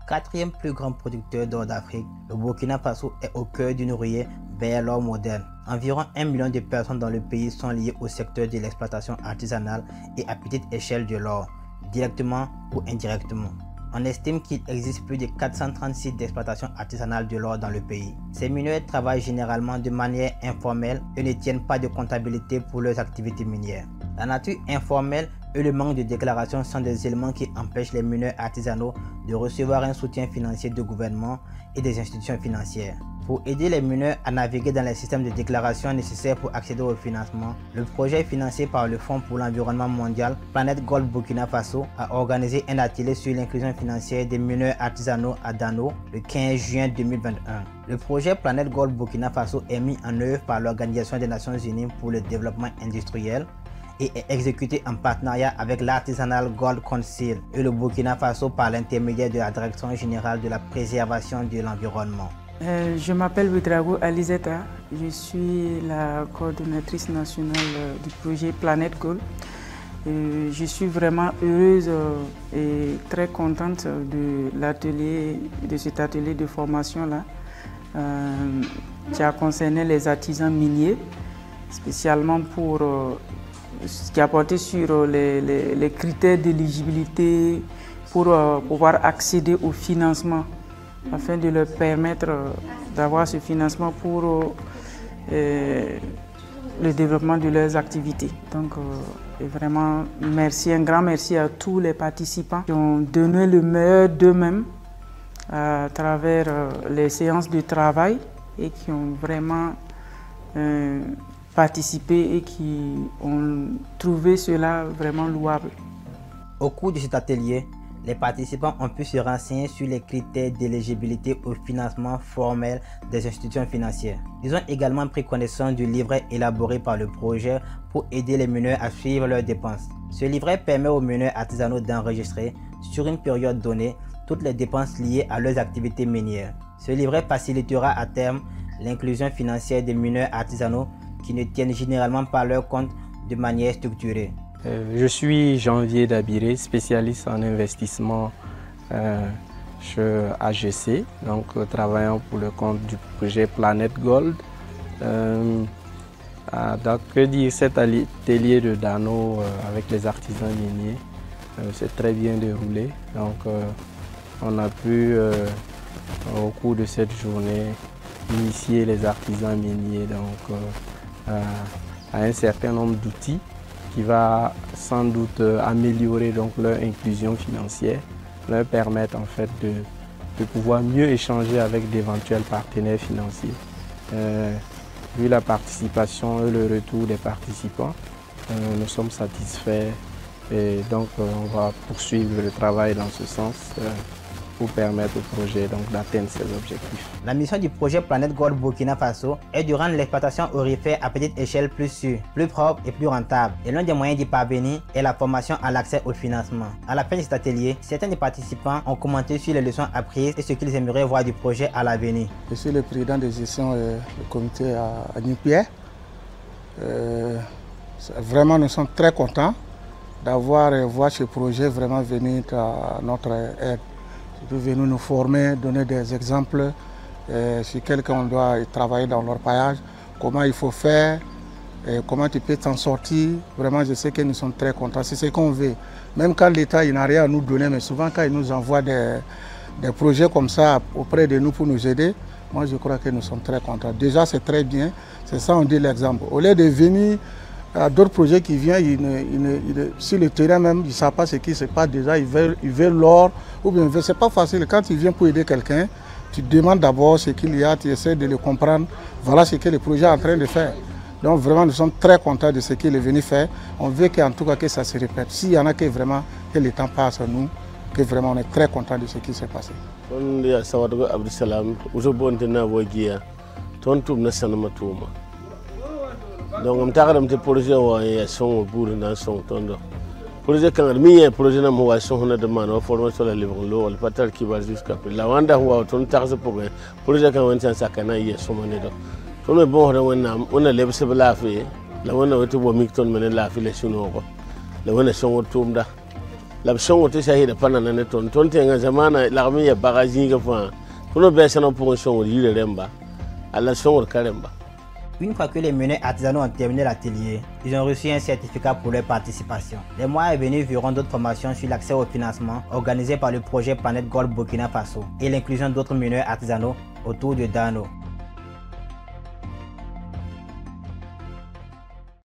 Quatrième plus grand producteur d'or d'Afrique, le Burkina Faso est au cœur d'une ruée vers l'or moderne. Environ 1 million de personnes dans le pays sont liées au secteur de l'exploitation artisanale et à petite échelle de l'or, directement ou indirectement. On estime qu'il existe plus de 430 sites d'exploitation artisanale de l'or dans le pays. Ces mineurs travaillent généralement de manière informelle et ne tiennent pas de comptabilité pour leurs activités minières. La nature informelle et le manque de déclaration sont des éléments qui empêchent les mineurs artisanaux de recevoir un soutien financier du gouvernement et des institutions financières. Pour aider les mineurs à naviguer dans les systèmes de déclaration nécessaires pour accéder au financement, le projet financé par le Fonds pour l'environnement mondial, Planet Gold Burkina Faso, a organisé un atelier sur l'inclusion financière des mineurs artisanaux à Dano le 15 juin 2021. Le projet Planet Gold Burkina Faso est mis en œuvre par l'Organisation des Nations Unies pour le développement industriel et est exécuté en partenariat avec l'Artisanal Gold Council et le Burkina Faso par l'intermédiaire de la Direction générale de la préservation de l'environnement. Je m'appelle Ouedraogo Alizeta, je suis la coordonnatrice nationale du projet Planet Gold. Je suis vraiment heureuse et très contente de cet atelier de formation-là qui a concerné les artisans miniers, spécialement pour ce qui a porté sur les critères d'éligibilité pour pouvoir accéder au financement afin de leur permettre d'avoir ce financement pour le développement de leurs activités. Donc vraiment merci, un grand merci à tous les participants qui ont donné le meilleur d'eux-mêmes à travers les séances de travail et qui ont vraiment participé et qui ont trouvé cela vraiment louable. Au cours de cet atelier, les participants ont pu se renseigner sur les critères d'éligibilité au financement formel des institutions financières. Ils ont également pris connaissance du livret élaboré par le projet pour aider les mineurs à suivre leurs dépenses. Ce livret permet aux mineurs artisanaux d'enregistrer, sur une période donnée, toutes les dépenses liées à leurs activités minières. Ce livret facilitera à terme l'inclusion financière des mineurs artisanaux qui ne tiennent généralement pas leur compte de manière structurée. Je suis Janvier Dabiré, spécialiste en investissement chez AGC, donc travaillant pour le compte du projet Planet Gold. Donc, que dire, cet atelier de Dano avec les artisans miniers s'est très bien déroulé. Donc, on a pu, au cours de cette journée, initier les artisans miniers donc, à un certain nombre d'outils qui va sans doute améliorer donc leur inclusion financière, leur permettre en fait de pouvoir mieux échanger avec d'éventuels partenaires financiers. Vu la participation et le retour des participants, nous sommes satisfaits et donc on va poursuivre le travail dans ce sens pour permettre au projet d'atteindre ses objectifs. La mission du projet Planet Gold Burkina Faso est de rendre l'exploitation aurifère à petite échelle plus sûre, plus propre et plus rentable. Et l'un des moyens d'y parvenir est la formation à l'accès au financement. À la fin de cet atelier, certains des participants ont commenté sur les leçons apprises et ce qu'ils aimeraient voir du projet à l'avenir. Je suis le président de gestion du comité à New-Pierre. Vraiment, nous sommes très contents d'avoir voir ce projet vraiment venir à notre aide. Ils sont venus nous former, donner des exemples sur quelqu'un on doit travailler dans leur paillage, comment il faut faire, comment tu peux t'en sortir. Vraiment, je sais que nous sommes très contents. C'est ce qu'on veut. Même quand l'État n'a rien à nous donner, mais souvent quand il nous envoie des projets comme ça auprès de nous pour nous aider, moi je crois que nous sommes très contents. Déjà, c'est très bien. C'est ça, on dit l'exemple. Au lieu de venir à d'autres projets qui viennent, sur le terrain même, ils ne savent pas ce qui se passe déjà, ils veulent l'or, ou bien c'est pas facile. Quand tu viens pour aider quelqu'un, tu demandes d'abord ce qu'il y a, tu essaies de le comprendre. Voilà ce que le projet est en train de faire. Donc vraiment, nous sommes très contents de ce qu'il est venu faire. On veut qu'en tout cas que ça se répète. S'il y en a que vraiment, que le temps passe à nous, que vraiment on est très contents de ce qui s'est passé. Donc on t'a dit projet ouais son bourg dans son tondo projet quand mi projet na mo wa son na demande o formation la livre lo le patal qui va jusqu'à la wanda wa ton taxe pour projet quand on tient ça kana y so mané do ton bon on a lebe se la fait la wona woto bo micton men la fi le suno ko la wona son tumda la songo te shahida panana ne ton te nga zamana la mi ya bagaji ga fa kuno be sana pour songo yire remba ala songo karemba. Une fois que les meuniers artisanaux ont terminé l'atelier, ils ont reçu un certificat pour leur participation. Les mois à venir verront d'autres formations sur l'accès au financement organisées par le projet Planète Gold Burkina Faso et l'inclusion d'autres meuniers artisanaux autour de Dano.